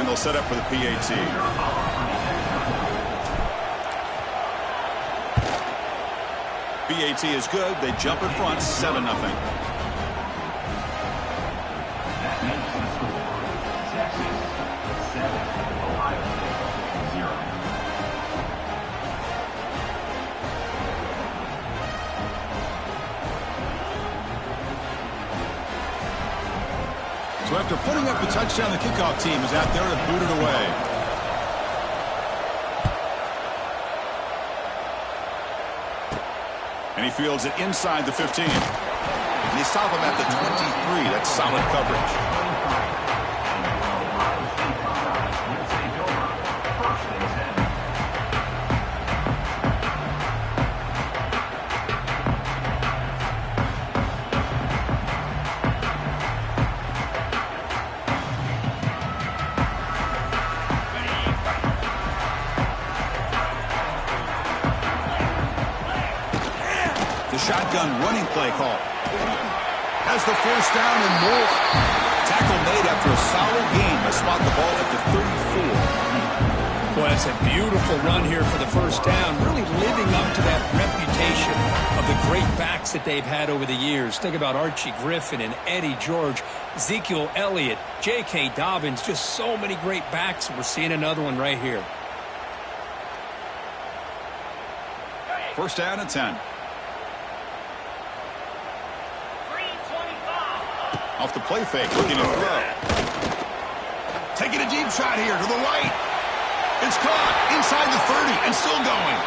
And they'll set up for the PAT. PAT is good. They jump in front, 7-0. So after putting up the touchdown, the kickoff team is out there to boot it away. And he fields it inside the 15. And they stop him at the 23. That's solid coverage. Shotgun running play call. Has the first down and more. Tackle made after a solid gain to spot the ball at the 34. Boy, that's a beautiful run here for the first down. Really living up to that reputation of the great backs that they've had over the years. Think about Archie Griffin and Eddie George, Ezekiel Elliott, J.K. Dobbins. Just so many great backs. We're seeing another one right here. First down and 10. Off the play fake, looking to throw. Taking a deep shot here to the right. It's caught inside the 30 and still going.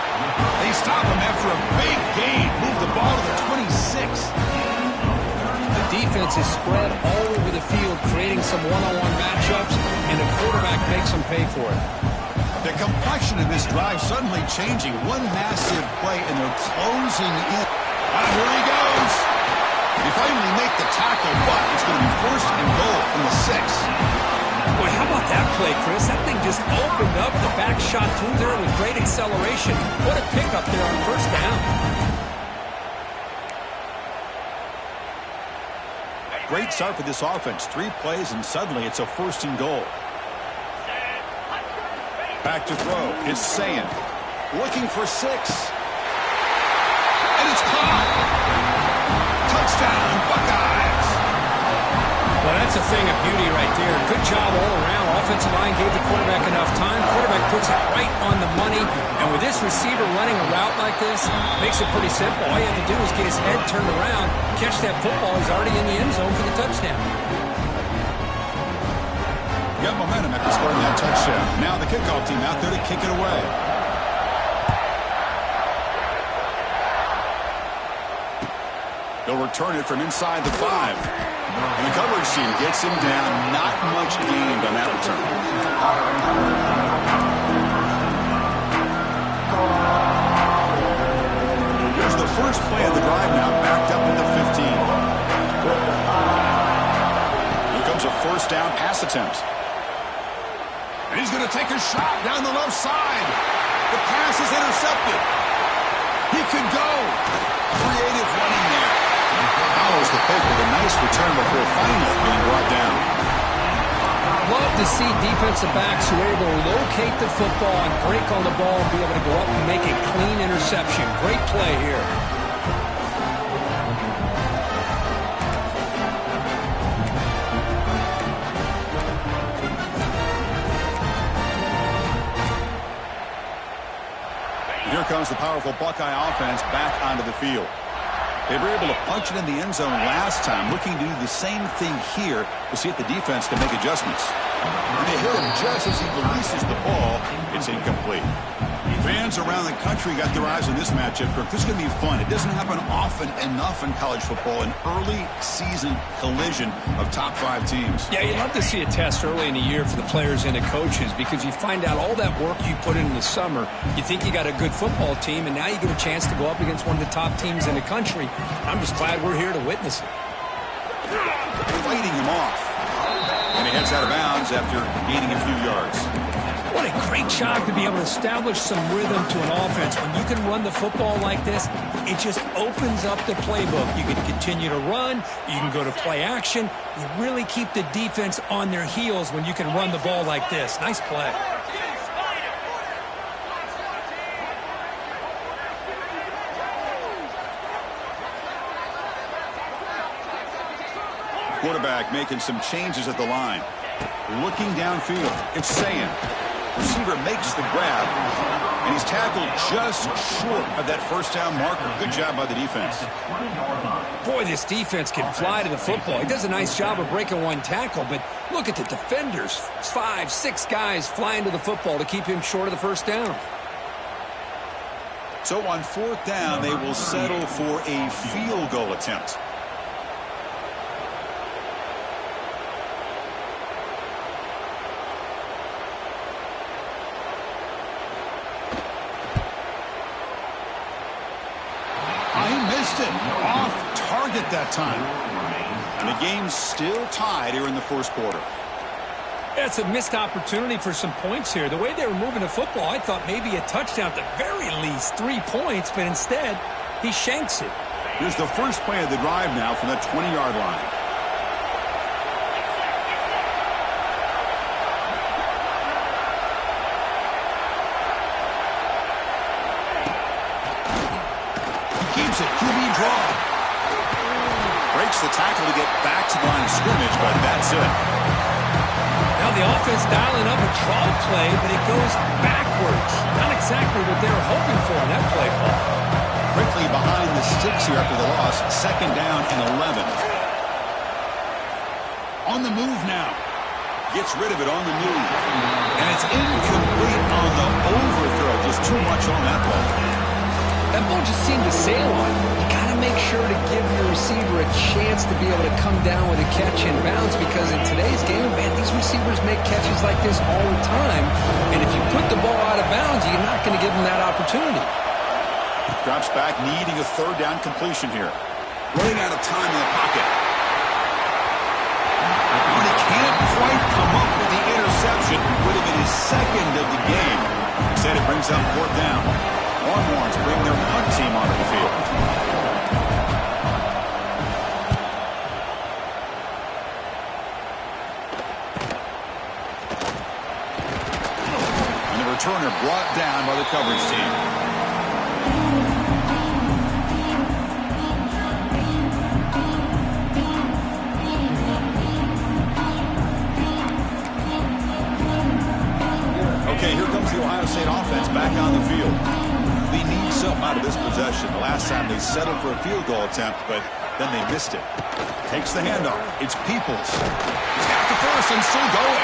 They stop him after a big gain. Move the ball to the 26. The defense is spread all over the field, creating some one-on-one matchups, and the quarterback makes them pay for it. The complexion of this drive suddenly changing. One massive play, and they're closing in. Here he goes. They finally make the tackle, but it's going to be first and goal from the 6. Boy, how about that play, Chris? That thing just opened up. The back shot through there with great acceleration. What a pickup there on first down. Great start for this offense. 3 plays, and suddenly it's a first and goal. Back to throw. It's Sayin. Looking for 6. And it's caught. Touchdown, Buckeyes. Well, that's a thing of beauty right there. Good job all around. Offensive line gave the quarterback enough time. Quarterback puts it right on the money. And with this receiver running a route like this, makes it pretty simple. All you have to do is get his head turned around, catch that football. He's already in the end zone for the touchdown. Got momentum after scoring that touchdown. Now the kickoff team out there to kick it away. They'll return it from inside the 5. And the coverage team gets him down. Not much gained on that return. Here's the first play of the drive now, backed up in the 15. Here comes a first down pass attempt. And he's going to take a shot down the left side. The pass is intercepted. He could go. Creative running there. Follows the pick with a nice return before finally being brought down. Love to see defensive backs who are able to locate the football and break on the ball and be able to go up and make a clean interception. Great play here. Here comes the powerful Buckeye offense back onto the field. They were able to punch it in the end zone last time, looking to do the same thing here to see if the defense can make adjustments. And they hit him just as he releases the ball. It's incomplete. Fans around the country got their eyes on this matchup. This is going to be fun. It doesn't happen often enough in college football, an early season collision of top 5 teams. Yeah, you'd love to see a test early in the year for the players and the coaches because you find out all that work you put in the summer. You think you got a good football team, and now you get a chance to go up against one of the top teams in the country. I'm just glad we're here to witness it. Fighting him off. And he heads out of bounds after gaining a few yards. What a great job to be able to establish some rhythm to an offense. When you can run the football like this, it just opens up the playbook. You can continue to run. You can go to play action. You really keep the defense on their heels when you can run the ball like this. Nice play. Quarterback making some changes at the line. Looking downfield. It's Sayin. Receiver makes the grab, and he's tackled just short of that first down marker. Good job by the defense. Boy, this defense can fly to the football. He does a nice job of breaking one tackle, but look at the defenders. 5, 6 guys flying to the football to keep him short of the first down. So on fourth down, they will settle for a field goal attempt. Off target that time. And the game's still tied here in the first quarter. That's a missed opportunity for some points here. The way they were moving the football, I thought maybe a touchdown at the very least, 3 points, but instead he shanks it. Here's the first play of the drive now from the 20-yard line. Keeps it, QB draw. Breaks the tackle to get back to the line of scrimmage, but that's it. Now the offense dialing up a draw play, but it goes backwards. Not exactly what they were hoping for in that play call. Quickly behind the sticks here after the loss. Second down and 11. On the move now. Gets rid of it on the move. And it's incomplete on the overthrow. Just too much on that ball. That ball just seemed to sail on. You got to make sure to give your receiver a chance to be able to come down with a catch and bounce, because in today's game, man, these receivers make catches like this all the time. And if you put the ball out of bounds, you're not going to give them that opportunity. Drops back, needing a third down completion here. Running out of time in the pocket. But he can't quite come up with the interception. Would have been his second of the game. Instead, it brings up fourth down. Longhorns bring their punt team onto the field. And the returner brought down by the coverage team. Okay, here comes the Ohio State offense back on the field. They need something out of this possession. The last time they settled for a field goal attempt, but then they missed it. Takes the handoff. It's Peoples. He's got the first and still going.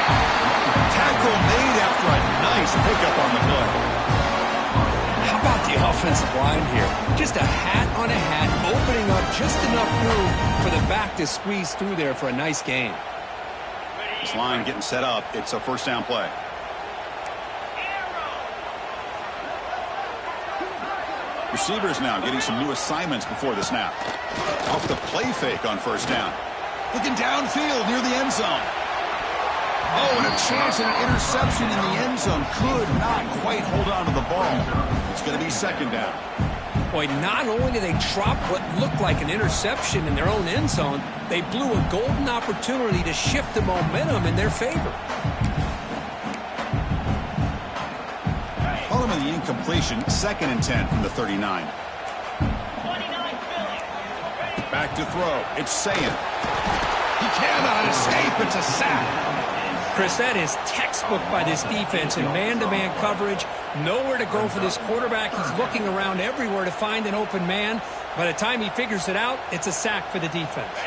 Tackle made after a nice pickup on the play. How about the offensive line here? Just a hat on a hat, opening up just enough room for the back to squeeze through there for a nice gain. This line getting set up. It's a first down play. Receivers now getting some new assignments before the snap. Off the play fake on first down. Looking downfield near the end zone. Oh, and a chance at an interception in the end zone. Could not quite hold on to the ball. It's going to be second down. Boy, not only did they drop what looked like an interception in their own end zone, they blew a golden opportunity to shift the momentum in their favor. Following the incompletion, 2nd and 10 from the 39. Back to throw. It's Sayin. He cannot escape. It's a sack. Chris, that is textbook by this defense in man-to-man coverage. Nowhere to go for this quarterback. He's looking around everywhere to find an open man. By the time he figures it out, it's a sack for the defense.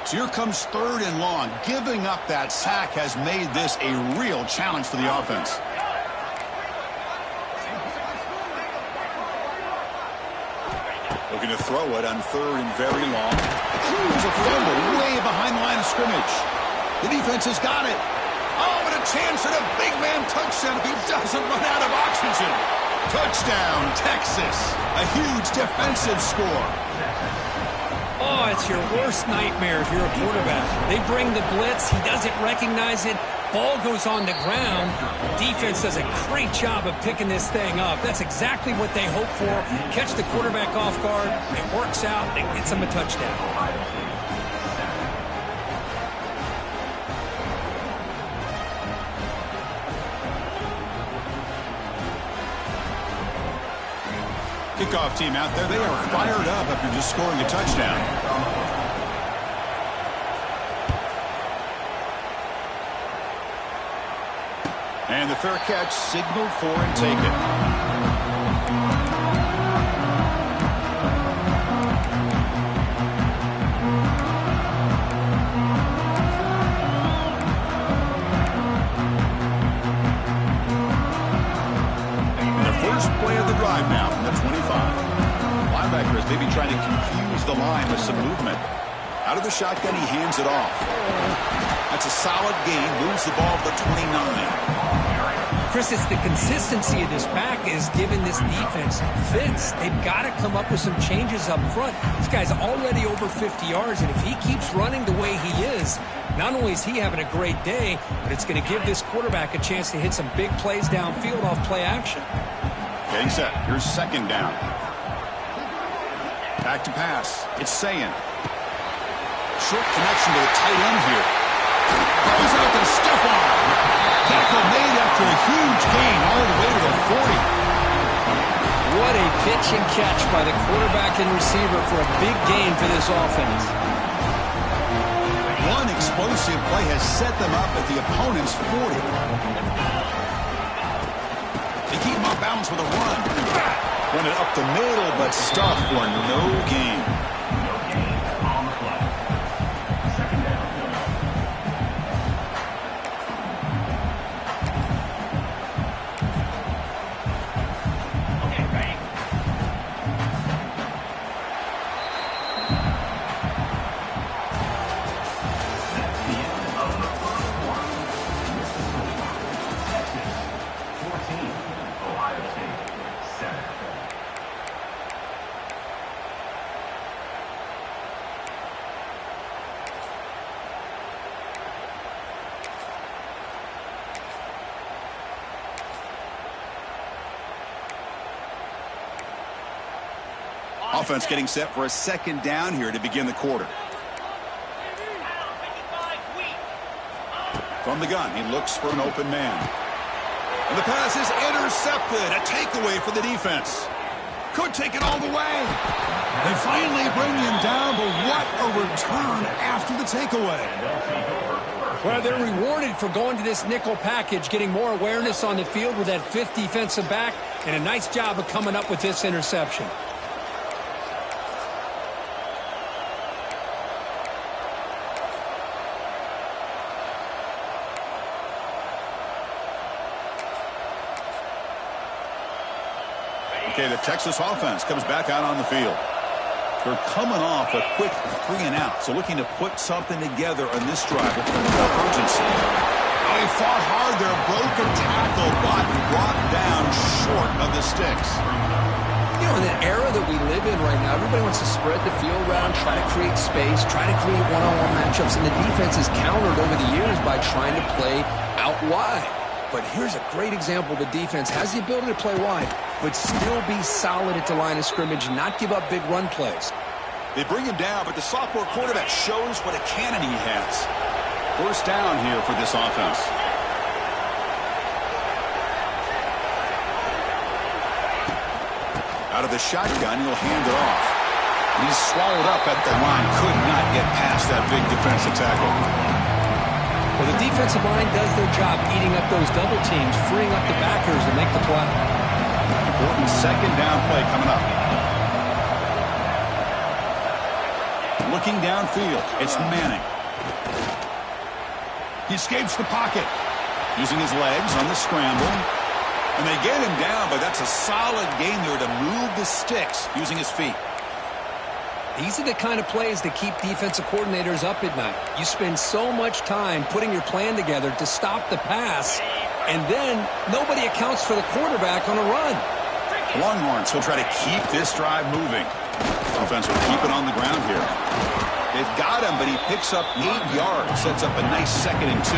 So here comes 3rd and long. Giving up that sack has made this a real challenge for the offense. Looking to throw it on 3rd and very long. There's a fumble way behind the line of scrimmage. The defense has got it. Oh, and a chance at a big man touchdown if he doesn't run out of oxygen. Touchdown, Texas. A huge defensive score. Oh, it's your worst nightmare if you're a quarterback. They bring the blitz. He doesn't recognize it. Ball goes on the ground. Defense does a great job of picking this thing up. That's exactly what they hope for. Catch the quarterback off guard. It works out. It gets them a touchdown. Kickoff team out there, they are fired up after just scoring a touchdown. And the fair catch signaled for and taken. Now from the 25. Linebacker is maybe trying to confuse the line with some movement. Out of the shotgun, he hands it off. That's a solid gain. Moves the ball to the 29. Chris, it's the consistency of this back is giving this defense fits. They've got to come up with some changes up front. This guy's already over 50 yards, and if he keeps running the way he is, not only is he having a great day, but it's going to give this quarterback a chance to hit some big plays downfield off play action. Getting set. Here's second down. Back to pass. It's Sayan. Short connection to the tight end here. Goes out to Stephon. Tackle made after a huge gain all the way to the 40. What a pitch and catch by the quarterback and receiver for a big gain for this offense. One explosive play has set them up at the opponent's 40. Keep him off balance with a run. Run it up the middle, but stuffed for no gain. Offense getting set for a second down here to begin the quarter. From the gun, he looks for an open man. And the pass is intercepted. A takeaway for the defense. Could take it all the way. They finally bring him down, but what a return after the takeaway. Well, they're rewarded for going to this nickel package, getting more awareness on the field with that fifth defensive back, and a nice job of coming up with this interception. Okay, the Texas offense comes back out on the field. They're coming off a quick 3-and-out, so looking to put something together on this drive with more urgency. Oh, he fought hard there, broke a tackle, but brought down short of the sticks. You know, in the era that we live in right now, everybody wants to spread the field around, try to create space, try to create one-on-one matchups, and the defense is countered over the years by trying to play out wide. But here's a great example. The defense has the ability to play wide, but still be solid at the line of scrimmage, not give up big run plays. They bring him down, but the sophomore quarterback shows what a cannon he has. First down here for this offense. Out of the shotgun, he'll hand it off. And he's swallowed up at the line. Could not get past that big defensive tackle. Well, the defensive line does their job eating up those double teams, freeing up the backers to make the play. Important second down play coming up. Looking downfield, it's Manning. He escapes the pocket, using his legs on the scramble. And they get him down, but that's a solid gain there to move the sticks using his feet. These are the kind of plays that keep defensive coordinators up at night. You spend so much time putting your plan together to stop the pass, and then nobody accounts for the quarterback on a run. Longhorns will try to keep this drive moving. defense will keep it on the ground here. They've got him, but he picks up 8 yards. Sets up a nice 2nd and 2.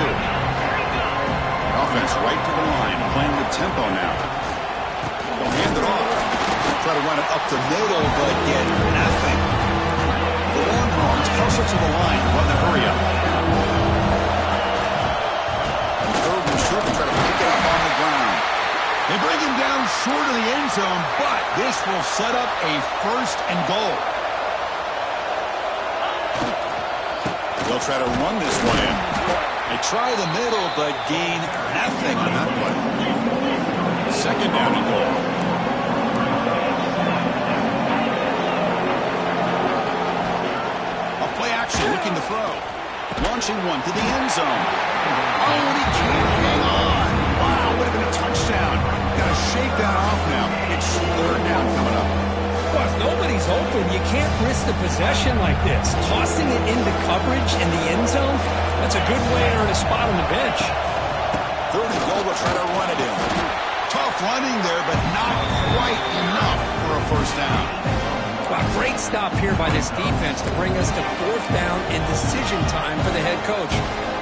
Offense right to the line, playing with tempo now. They'll hand it off. Try to run it up the middle, but get nothing. The Longhorns toss it to the line, run the hurry up. Third and short, try to pick it up on the ground. They bring him down short of the end zone, but this will set up a 1st and goal. They'll try to run this one in. They try the middle, but gain nothing on that play. 2nd down and goal. A play action, looking to throw. Launching one to the end zone. Oh, and he can't hang on. Wow, would have been a touchdown. Got to shake that off now. It's 3rd down coming up. Well, if nobody's open, you can't risk the possession like this. Tossing it into coverage in the end zone, that's a good way to earn a spot on the bench. 3rd and goal, we'll try to run it in. Tough running there, but not quite enough for a 1st down. A great stop here by this defense to bring us to 4th down and decision time for the head coach.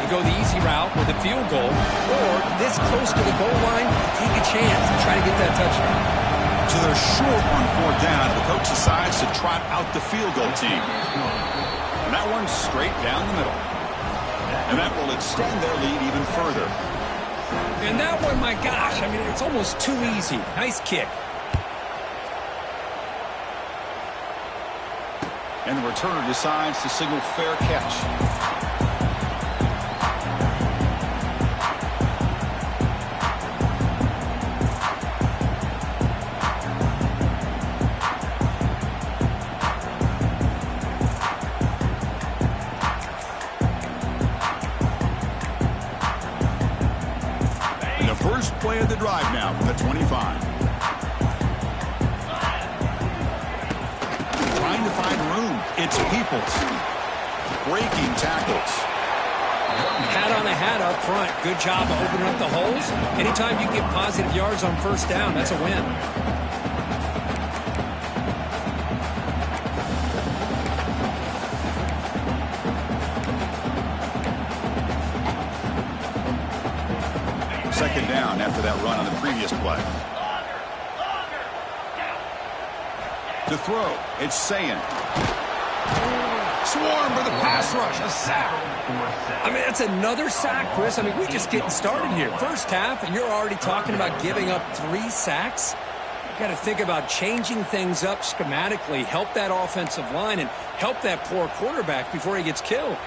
You go the easy route with a field goal, or this close to the goal line, take a chance and try to get that touchdown. So they're short on 4th down. The coach decides to trot out the field goal team. And that one's straight down the middle. And that will extend their lead even further. And that one, my gosh, I mean, it's almost too easy. Nice kick. And the returner decides to signal fair catch. First play of the drive now from the 25. Trying to find room. It's Peoples. Breaking tackles. Hat on the hat up front. Good job of opening up the holes. Anytime you get positive yards on 1st down, that's a win. Second down after that run on the previous play. To throw, it's Sayin. Swarm for the pass rush, a sack. I mean, that's another sack, Chris. I mean, we're just getting started here. First half, and you're already talking about giving up 3 sacks. You got to think about changing things up schematically, help that offensive line, and help that poor quarterback before he gets killed.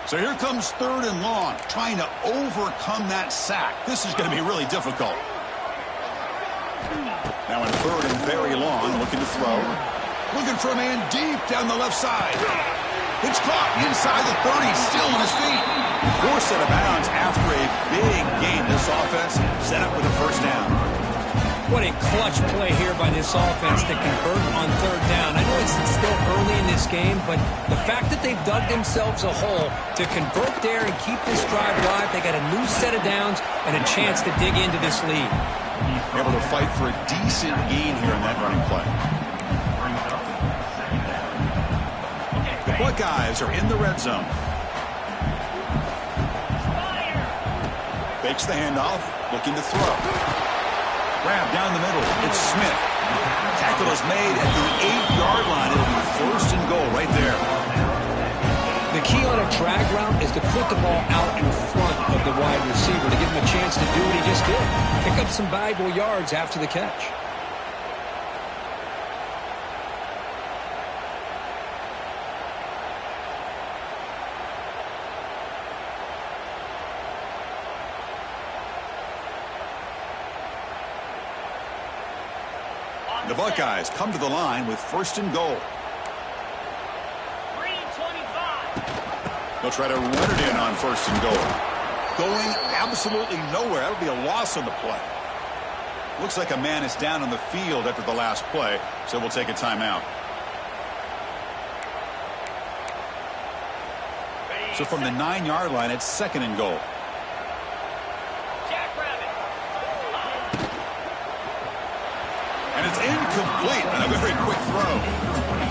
So here comes 3rd and long, trying to overcome that sack. This is going to be really difficult. Now in 3rd and very long, looking to throw. Looking for a man deep down the left side. It's caught inside the 30, still on his feet. 4 set of bounds after a big gain. This offense set up with a 1st down. What a clutch play here by this offense to convert on 3rd down. I know it's still early in this game, but the fact that they've dug themselves a hole to convert there and keep this drive alive, they got a new set of downs and a chance to dig into this lead. Able to fight for a decent gain here in that running play. The Buckeyes are in the red zone. Fakes the handoff, looking to throw. Grab down the middle. It's Smith. Tackle is made at the 8-yard line. It'll be 1st and goal right there. The key on a drag route is to put the ball out in front of the wide receiver to give him a chance to do what he just did. Pick up some valuable yards after the catch. The Buckeyes come to the line with 1st and goal. They'll try to run it in on 1st and goal. Going absolutely nowhere. That'll be a loss on the play. Looks like a man is down on the field after the last play, so we'll take a timeout. So from the 9-yard line, it's 2nd and goal. And It's incomplete, and a very quick throw.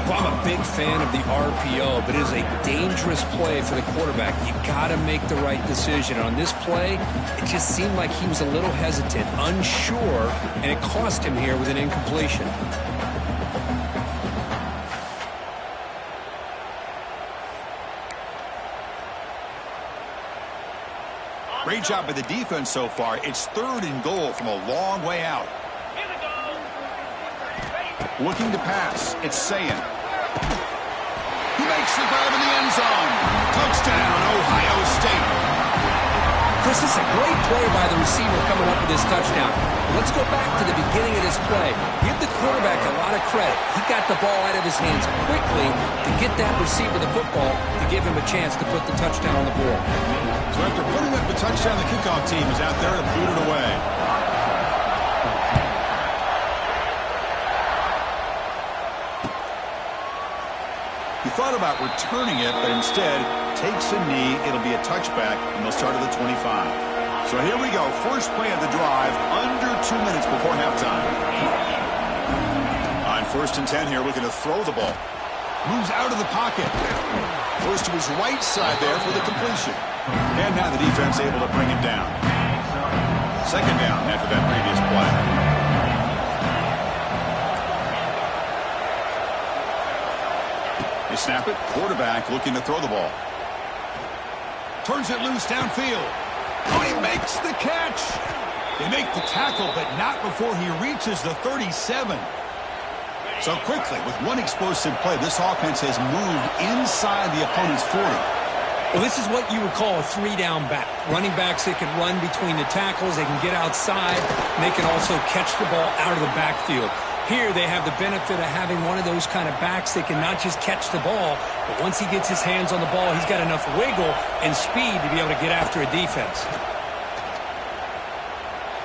Well, I'm a big fan of the RPO, but it is a dangerous play for the quarterback. You got to make the right decision. On this play, it just seemed like he was a little hesitant, unsure, and it cost him here with an incompletion. Great job by the defense so far. It's 3rd and goal from a long way out. Looking to pass. It's Sayin. He makes the grab in the end zone. Touchdown, Ohio State. Chris, this is a great play by the receiver coming up with this touchdown. But let's go back to the beginning of this play. Give the quarterback a lot of credit. He got the ball out of his hands quickly to get that receiver the football to give him a chance to put the touchdown on the board. So after putting up the touchdown, the kickoff team is out there to boot it away. He thought about returning it, but instead takes a knee. It'll be a touchback, and they'll start at the 25. So here we go. First play of the drive, under 2 minutes before halftime. On 1st and 10 here, looking to throw the ball. Moves out of the pocket. Goes to his right side there for the completion. And now the defense able to bring him down. 2nd down after that previous play. They snap it. Quarterback looking to throw the ball. Turns it loose downfield. Oh, he makes the catch. They make the tackle, but not before he reaches the 37. So quickly, with one explosive play, this offense has moved inside the opponent's 40. Well, this is what you would call a 3-down back. Running backs, they can run between the tackles, they can get outside, and they can also catch the ball out of the backfield. Here, they have the benefit of having one of those kind of backs that can not just catch the ball, but once he gets his hands on the ball, he's got enough wiggle and speed to be able to get after a defense.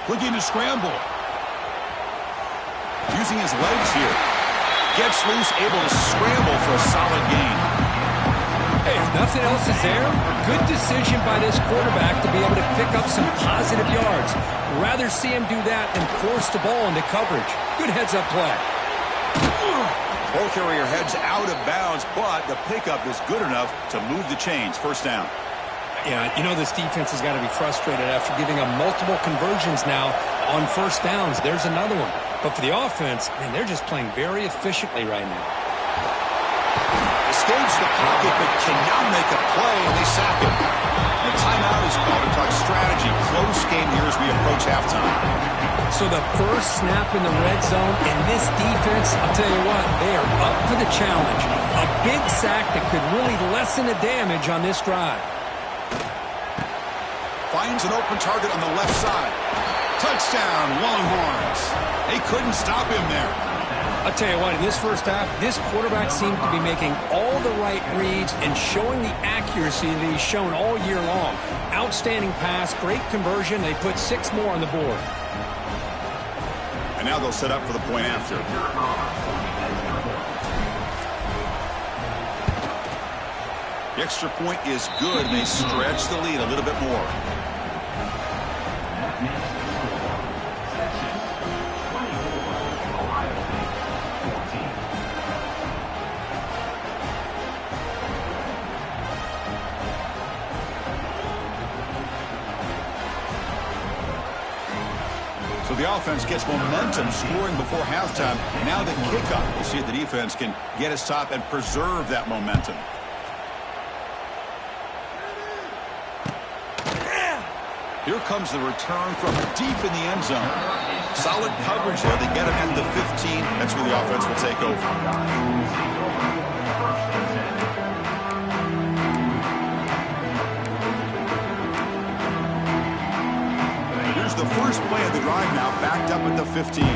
Looking to scramble. Using his legs here. Gets loose, able to scramble for a solid gain. Hey, if nothing else is there, good decision by this quarterback to be able to pick up some positive yards. Rather see him do that than force the ball into coverage. Good heads-up play. Ball carrier heads out of bounds, but the pickup is good enough to move the chains. 1st down. Yeah, you know this defense has got to be frustrated after giving up multiple conversions now on 1st downs. There's another one. But for the offense, man, they're just playing very efficiently right now. Escapes the pocket, but cannot make a play, and they sack him. And a timeout is called to talk strategy. Close game here as we approach halftime. So the first snap in the red zone, and this defense, I'll tell you what, they are up for the challenge. A big sack that could really lessen the damage on this drive. Finds an open target on the left side. Touchdown, Longhorns. They couldn't stop him there. I'll tell you what, in this first half, this quarterback seemed to be making all the right reads and showing the accuracy that he's shown all year long. Outstanding pass, great conversion. They put 6 more on the board. And now they'll set up for the point after. The extra point is good, and they stretch the lead a little bit more. So the offense gets momentum scoring before halftime. Now the kickoff. We'll see if the defense can get a stop and preserve that momentum. Here comes the return from deep in the end zone. Solid coverage there. They get him at the 15. That's where the offense will take over. Here's the first play of the drive now, backed up at the 15.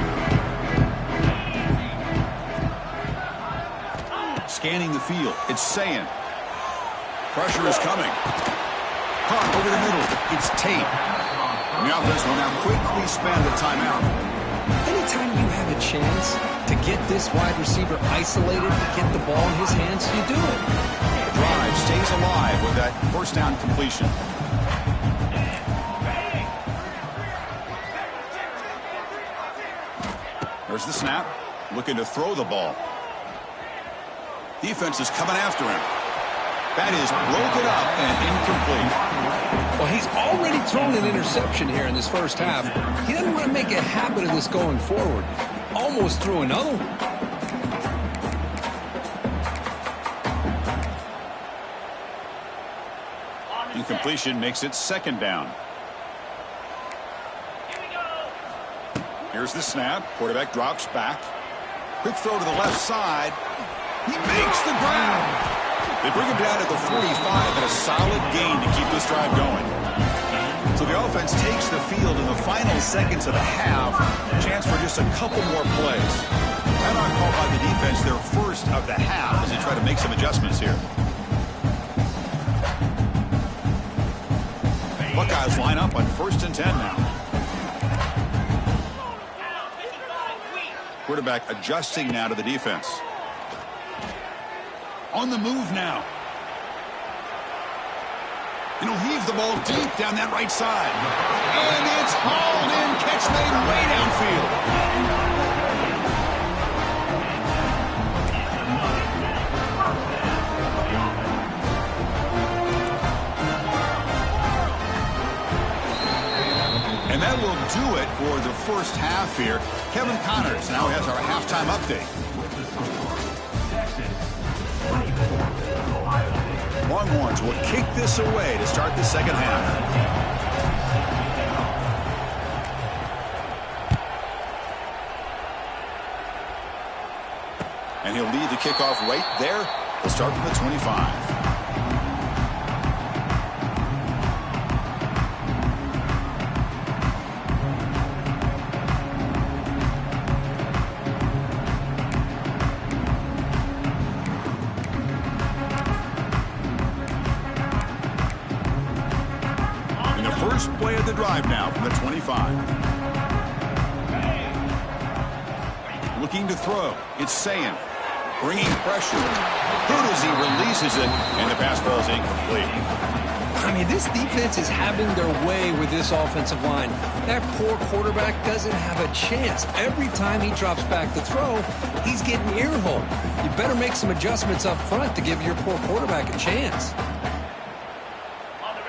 Scanning the field. It's Sayin. Pressure is coming. Caught over the middle. It's Tate. And the offense will now quickly spend the timeout. Anytime you have a chance to get this wide receiver isolated, get the ball in his hands, you do it. The drive stays alive with that 1st down completion. There's the snap. Looking to throw the ball. Defense is coming after him. That is broken up and incomplete. Well, he's already thrown an interception here in this first half. He doesn't want to make a habit of this going forward. Almost threw another one. Incompletion makes it second down. Here's the snap. Quarterback drops back. Quick throw to the left side. He makes the ground. They bring him down at the 45 and a solid gain to keep this drive going. So the offense takes the field in the final seconds of the half. Chance for just a couple more plays. Timeout called by the defense, their first of the half, as they try to make some adjustments here. Buckeyes line up on 1st and 10 now. Quarterback adjusting now to the defense. On the move now. And he'll heave the ball deep down that right side. And it's hauled in. Catch made way downfield. And that will do it for the first half here. Kevin Connors now has our halftime update. Longhorns will kick this away to start the second half. And he'll lead the kickoff right there. He'll start from the 25. Play of the drive now from the 25. Looking to throw. It's Sayin. Bringing pressure. Good as he releases it, and the pass ball is incomplete. I mean, this defense is having their way with this offensive line. That poor quarterback doesn't have a chance. Every time he drops back to throw, he's getting ear-holed. You better make some adjustments up front to give your poor quarterback a chance.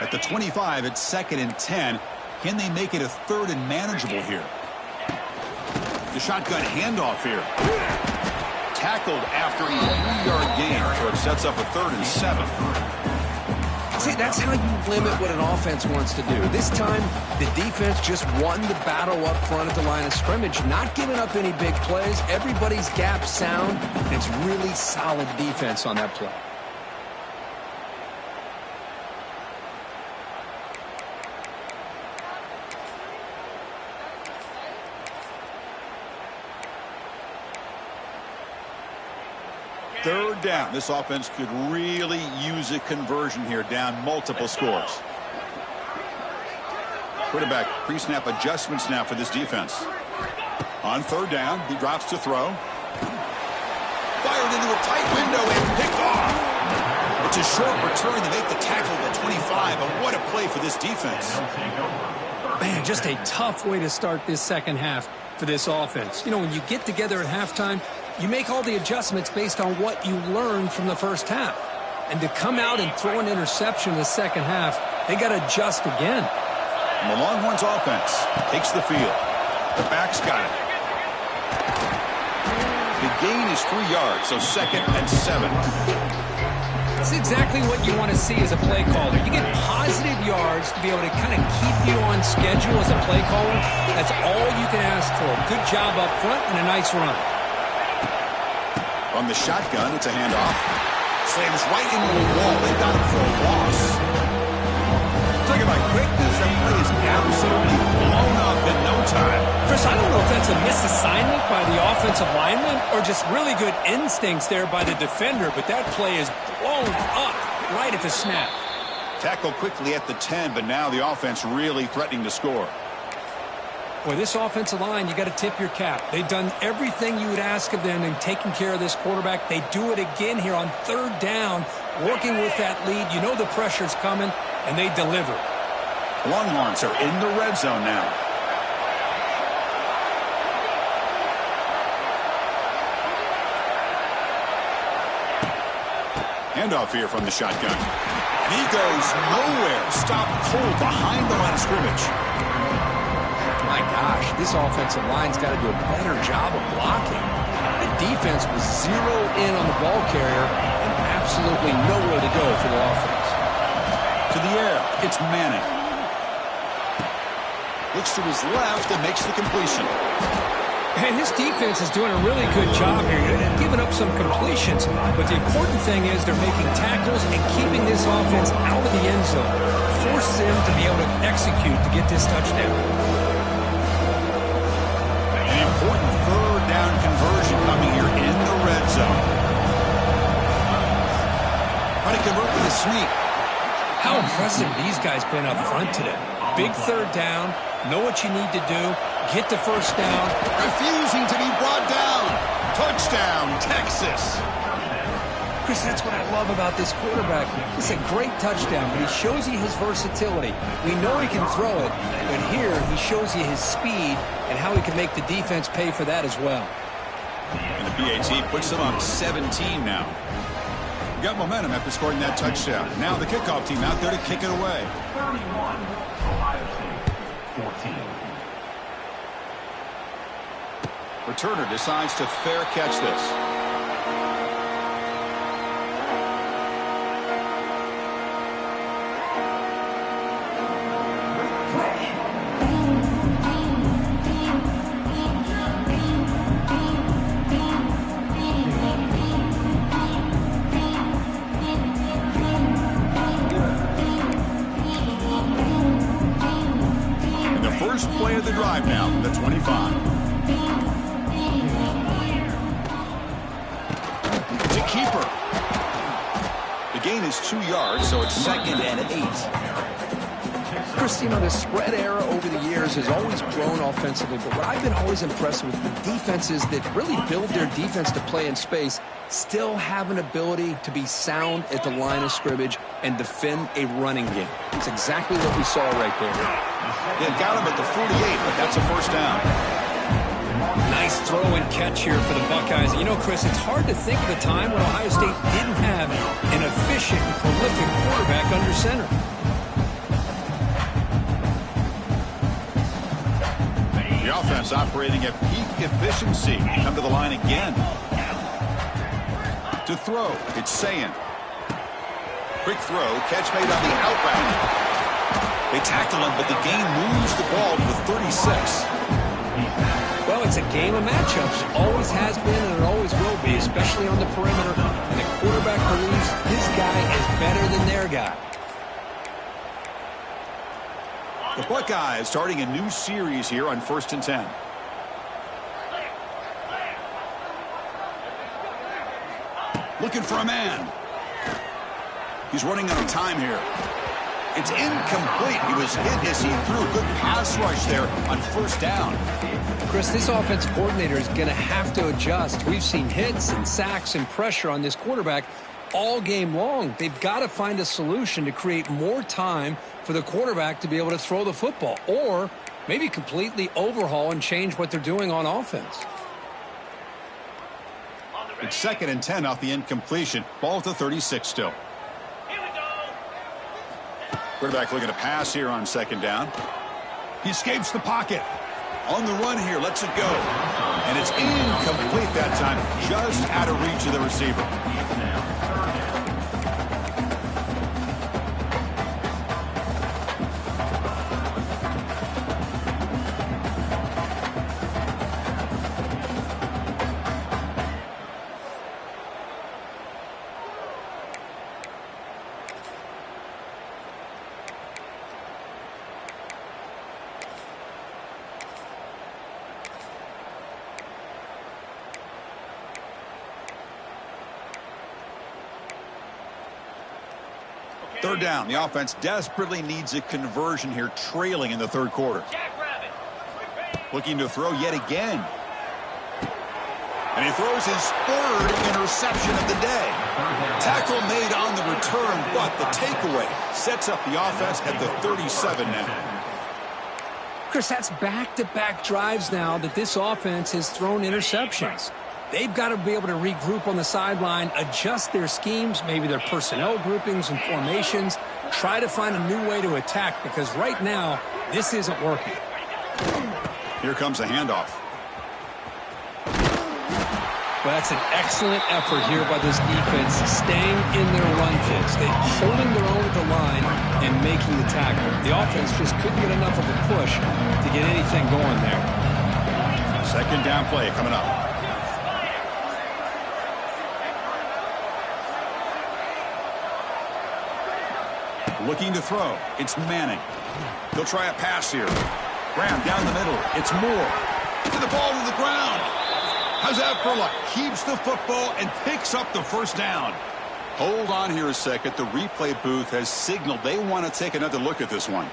At the 25, it's 2nd and 10. Can they make it a 3rd and manageable here? The shotgun handoff here. Tackled after a 3-yard gain, so it sets up a 3rd and 7. See, that's how you limit what an offense wants to do. This time, the defense just won the battle up front at the line of scrimmage, not giving up any big plays. Everybody's gap sound. It's really solid defense on that play. Third down. This offense could really use a conversion here, down multiple scores. Quarterback pre-snap adjustments now for this defense. On 3rd down, he drops to throw. Fired into a tight window and picked off. It's a short return to make the tackle at 25, but what a play for this defense. Man, just a tough way to start this second half for this offense. You know, when you get together at halftime, you make all the adjustments based on what you learned from the first half. And to come out and throw an interception in the second half, they got to adjust again. And the Longhorns offense takes the field. The back's got it. The gain is 3 yards, so 2nd and 7. That's exactly what you want to see as a play caller. You get positive yards to be able to kind of keep you on schedule as a play caller. That's all you can ask for. Good job up front and a nice run. From the shotgun, it's a handoff. Slams right into the wall. They got him for a loss. Talking about quickness, that play is absolutely blown up in no time. Chris, I don't know if that's a misassignment by the offensive lineman or just really good instincts there by the defender, but that play is blown up right at the snap. Tackle quickly at the 10, but now the offense really threatening to score. Boy, this offensive line, you got to tip your cap. They've done everything you would ask of them in taking care of this quarterback. They do it again here on 3rd down, working with that lead. You know the pressure's coming, and they deliver. Longhorns are in the red zone now. Handoff here from the shotgun. And he goes nowhere. Stopped cold behind the line of scrimmage. My gosh, this offensive line's got to do a better job of blocking. The defense was zeroed in on the ball carrier and absolutely nowhere to go for the offense. To the air, it's Manning. Looks to his left and makes the completion. And his defense is doing a really good job here. They're giving up some completions, but the important thing is they're making tackles and keeping this offense out of the end zone. Force them to be able to execute to get this touchdown. An important third down conversion coming here in the red zone. Trying to convert with a sneak. How impressive these guys been up front today. Big third down, know what you need to do, get the first down. Refusing to be brought down. Touchdown, Texas. Chris, that's what I love about this quarterback. It's a great touchdown, but he shows you his versatility. We know he can throw it, but here he shows you his speed and how he can make the defense pay for that as well. And the PAT puts them up 17 now. Got momentum after scoring that touchdown. Now the kickoff team out there to kick it away. 31, Ohio State, 14. Returner decides to fair catch this. And the first play of the drive now from the 25. Keeper. The gain is 2 yards, so it's 2nd and 8. Chris, you know, the spread era over the years has always grown offensively, but what I've been always impressed with, the defenses that really build their defense to play in space still have an ability to be sound at the line of scrimmage and defend a running game. It's exactly what we saw right there. They've got him at the 48, but that's a first down. Nice throw and catch here for the Buckeyes. You know, Chris, it's hard to think of a time when Ohio State didn't have an efficient and prolific quarterback under center. The offense operating at peak efficiency. Come to the line again. To throw, it's Sayin. Quick throw, catch made on the out route. They tackle him, but the gain moves the ball to the 36. Well, it's a game of matchups. Always has been and it always will be, especially on the perimeter. And the quarterback believes his guy is better than their guy. The Buckeyes starting a new series here on 1st and 10. Looking for a man. He's running out of time here. It's incomplete. He was hit as he threw a good pass rush there on 1st down. Chris, this offense coordinator is going to have to adjust. We've seen hits and sacks and pressure on this quarterback all game long. They've got to find a solution to create more time for the quarterback to be able to throw the football, or maybe completely overhaul and change what they're doing on offense. It's 2nd and 10 off the incompletion. Ball at the 36 still. Quarterback looking to pass here on 2nd down. He escapes the pocket. On the run here, lets it go. And it's incomplete that time, just out of reach of the receiver. Third down. The offense desperately needs a conversion here, trailing in the 3rd quarter. Looking to throw yet again. And he throws his 3rd interception of the day. Tackle made on the return, but the takeaway sets up the offense at the 37 now. Chris, that's back-to-back drives now that this offense has thrown interceptions. they've got to be able to regroup on the sideline, adjust their schemes, maybe their personnel groupings and formations, try to find a new way to attack because right now, this isn't working. Here comes a handoff. Well, that's an excellent effort here by this defense, staying in their run fix. They're holding their own at the line and making the tackle. The offense just couldn't get enough of a push to get anything going there. Second down play coming up. Looking to throw. It's Manning. He'll try a pass here. Graham down the middle. It's Moore. To the ball to the ground. How's that for luck? Keeps the football and picks up the first down. Hold on here a second. The replay booth has signaled they want to take another look at this one.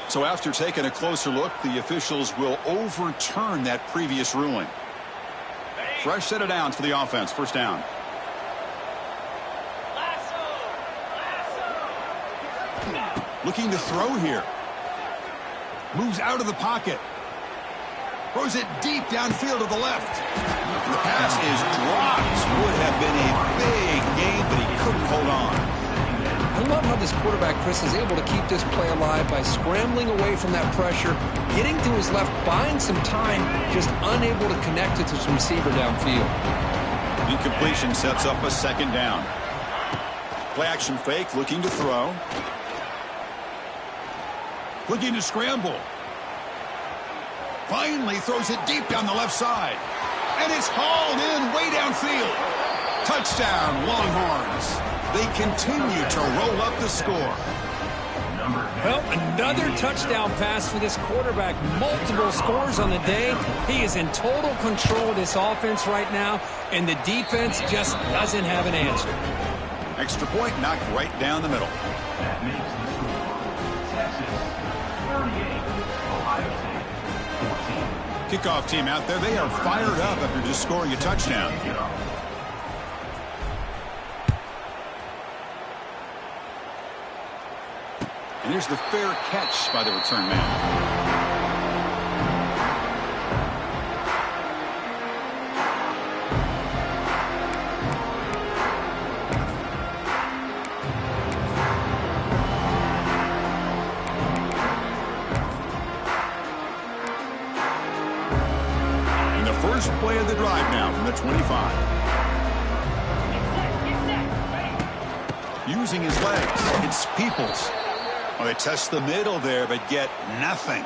So after taking a closer look, the officials will overturn that previous ruling. Fresh set of downs for the offense. First down. Looking to throw here. Moves out of the pocket. Throws it deep downfield to the left. The pass is dropped. Would have been a big game, but he couldn't hold on. I love how this quarterback, Chris, is able to keep this play alive by scrambling away from that pressure, getting to his left, buying some time, just unable to connect it to his receiver downfield. Incompletion sets up a second down. Play action fake, looking to throw. Looking to scramble. Finally throws it deep down the left side. And it's hauled in way downfield. Touchdown, Longhorns. They continue to roll up the score. Well, another touchdown pass for this quarterback. Multiple scores on the day. He is in total control of this offense right now, and the defense just doesn't have an answer. Extra point knocked right down the middle. That makes the score Texas 38, Ohio State 14. Kickoff team out there, they are fired up after just scoring a touchdown. And here's the fair catch by the return man. And the first play of the drive now from the 25. Using his legs, it's Peoples. Well, they test the middle there, but get nothing.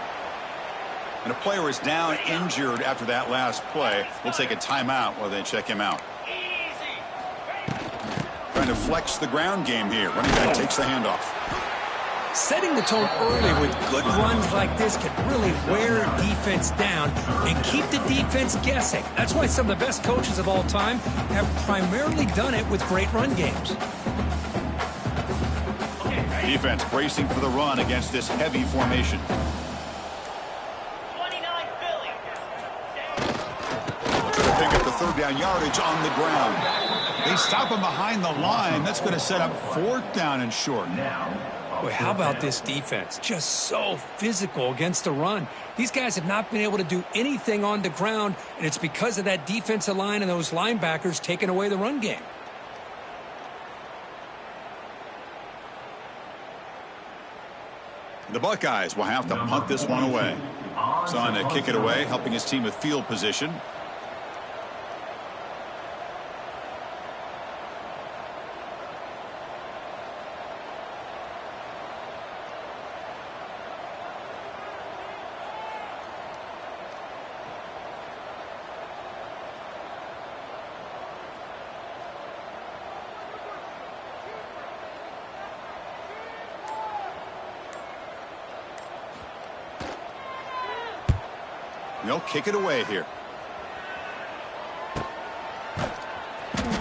And a player is down injured after that last play. We'll take a timeout while they check him out. Trying to flex the ground game here. Running back takes the handoff. Setting the tone early with good runs like this can really wear defense down and keep the defense guessing. That's why some of the best coaches of all time have primarily done it with great run games. Defense bracing for the run against this heavy formation. 29 Philly. Trying to pick up the third down yardage on the ground. They stop him behind the line. That's going to set up fourth down and short. Boy, how about this defense? Just so physical against the run. These guys have not been able to do anything on the ground, and it's because of that defensive line and those linebackers taking away the run game. The Buckeyes will have to punt this one away. Son to kick it away, helping his team with field position. They'll kick it away here.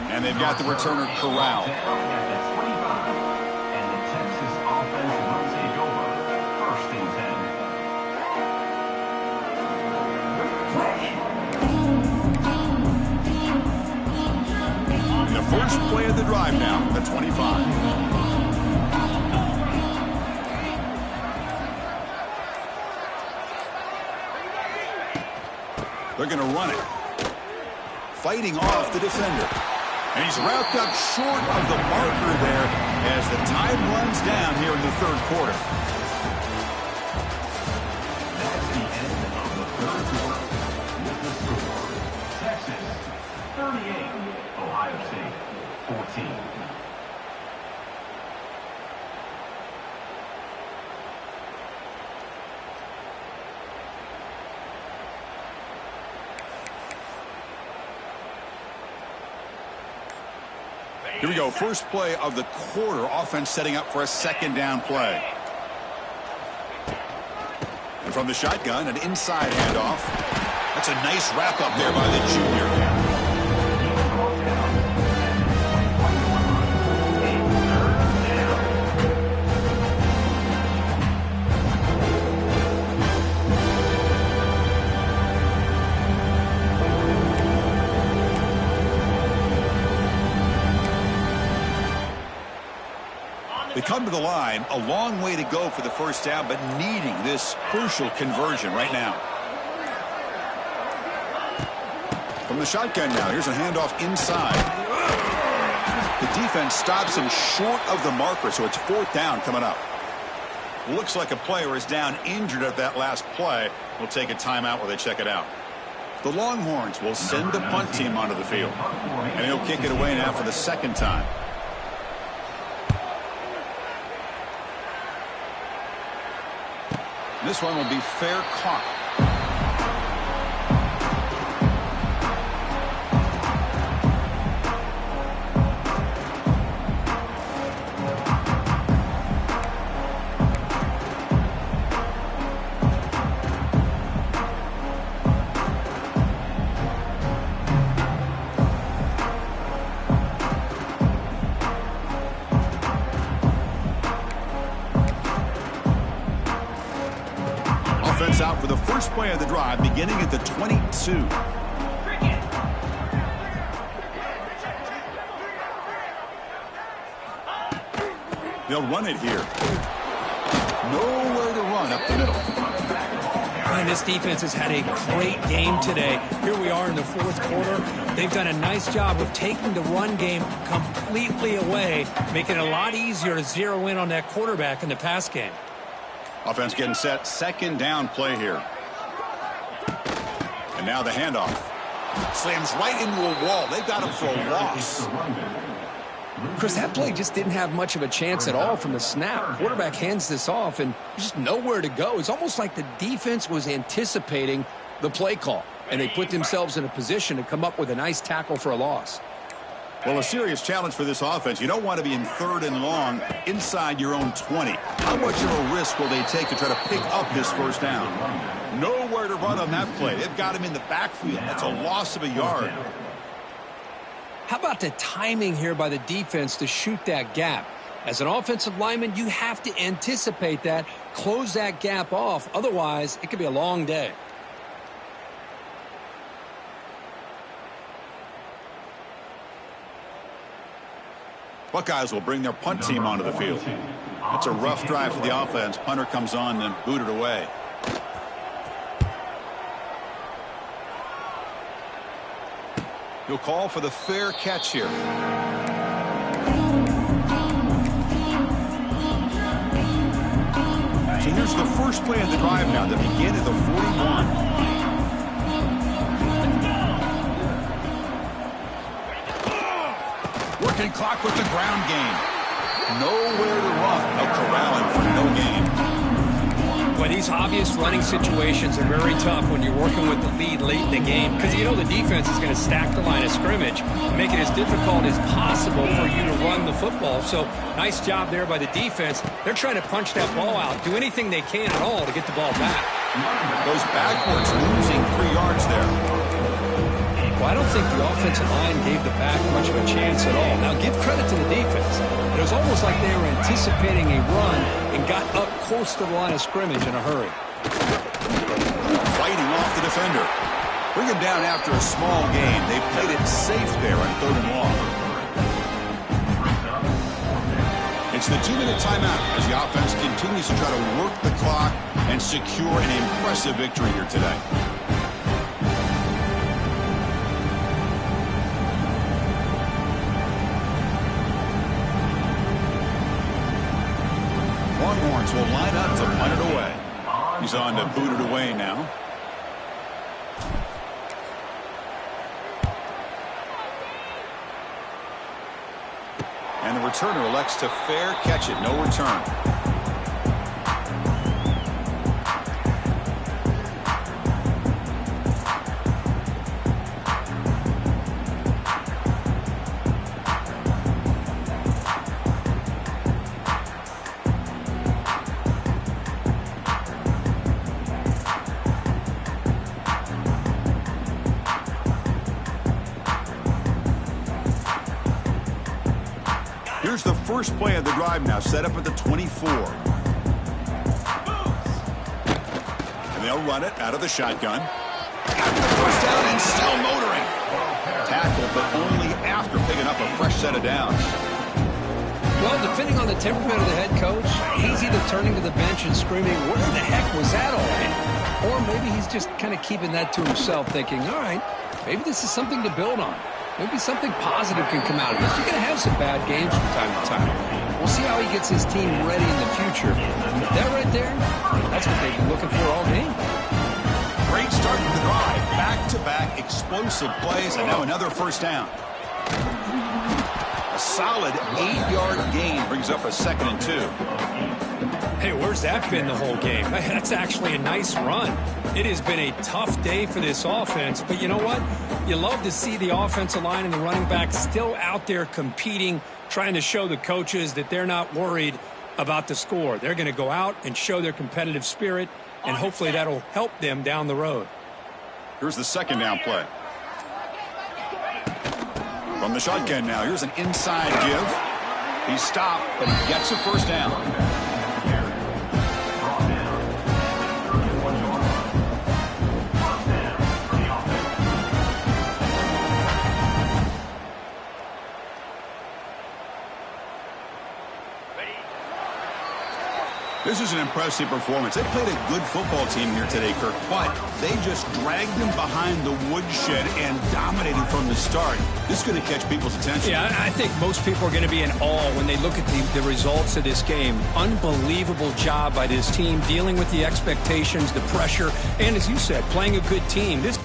And they've got the returner corralled. And the Texas offense will take over. First and 10. The first play of the drive now from the 25. They're going to run it. Fighting off the defender. And he's wrapped up short of the marker there as the time runs down here in the third quarter. That's the end of the third quarter. With the score, Texas 38, Ohio State 14. Here we go. First play of the quarter. Offense setting up for a second down play. And from the shotgun, an inside handoff. That's a nice wrap up there by the junior. They come to the line, a long way to go for the first down, but needing this crucial conversion right now. From the shotgun now, here's a handoff inside. The defense stops him short of the marker, so it's fourth down coming up. Looks like a player is down injured at that last play. We'll take a timeout while they check it out. The Longhorns will send the punt team onto the field, and he'll kick it away now for the second time. This one will be fair caught. Offense out for the first play of the drive, beginning at the 22. They'll run it here. Nowhere to run up the middle. And this defense has had a great game today. Here we are in the fourth quarter. They've done a nice job of taking the run game completely away, making it a lot easier to zero in on that quarterback in the pass game. Offense getting set. Second down play here. And now the handoff. Slams right into a wall. They've got him for a loss. Chris, that play just didn't have much of a chance at all from the snap. Quarterback hands this off, and just nowhere to go. It's almost like the defense was anticipating the play call, and they put themselves in a position to come up with a nice tackle for a loss. Well, a serious challenge for this offense. You don't want to be in third and long inside your own 20. How much of a risk will they take to try to pick up this first down? Nowhere to run on that play. They've got him in the backfield. That's a loss of a yard. How about the timing here by the defense to shoot that gap? As an offensive lineman, you have to anticipate that, close that gap off. Otherwise, it could be a long day. Buckeyes will bring their punt team onto the field. It's a rough drive for the offense. Punter comes on and booted away. He'll call for the fair catch here. So here's the first play of the drive now that began at the 41. Working clock with the ground game. Nowhere to run. They'll corral him for no gain. Boy, these obvious running situations are very tough when you're working with the lead late in the game because you know the defense is going to stack the line of scrimmage and make it as difficult as possible for you to run the football. So nice job there by the defense. They're trying to punch that ball out, do anything they can at all to get the ball back. Goes backwards, losing 3 yards there. Well, I don't think the offensive line gave the back much of a chance at all. Now, give credit to the defense. It was almost like they were anticipating a run and got up close to the line of scrimmage in a hurry. Fighting off the defender. Bring him down after a small gain. They played it safe there on third and long. It's the 2-minute timeout as the offense continues to try to work the clock and secure an impressive victory here today. Longhorns will line up to punt it away. He's on to boot it away now. And the returner elects to fair catch it. No return. Here's the first play of the drive now, set up at the 24. And they'll run it out of the shotgun. After the first down and still motoring. Tackle, but only after picking up a fresh set of downs. Well, depending on the temperament of the head coach, he's either turning to the bench and screaming, where the heck was that all in? Or maybe he's just kind of keeping that to himself, thinking, all right, maybe this is something to build on. Maybe something positive can come out of this. You're going to have some bad games from time to time. We'll see how he gets his team ready in the future. That right there, that's what they've been looking for all game. Great start to the drive. Back-to-back explosive plays, and now another first down. A solid 8-yard gain brings up a 2nd and 2. Hey, where's that been the whole game? That's actually a nice run. It has been a tough day for this offense, but you know what? You love to see the offensive line and the running back still out there competing, trying to show the coaches that they're not worried about the score. They're going to go out and show their competitive spirit, and hopefully that'll help them down the road. Here's the 2nd down play. From the shotgun now, here's an inside give. He's stopped, but he gets a first down. This is an impressive performance. They played a good football team here today, Kirk, but they just dragged them behind the woodshed and dominated from the start. This is going to catch people's attention. Yeah, I think most people are going to be in awe when they look at the results of this game. Unbelievable job by this team, dealing with the expectations, the pressure, and as you said, playing a good team. This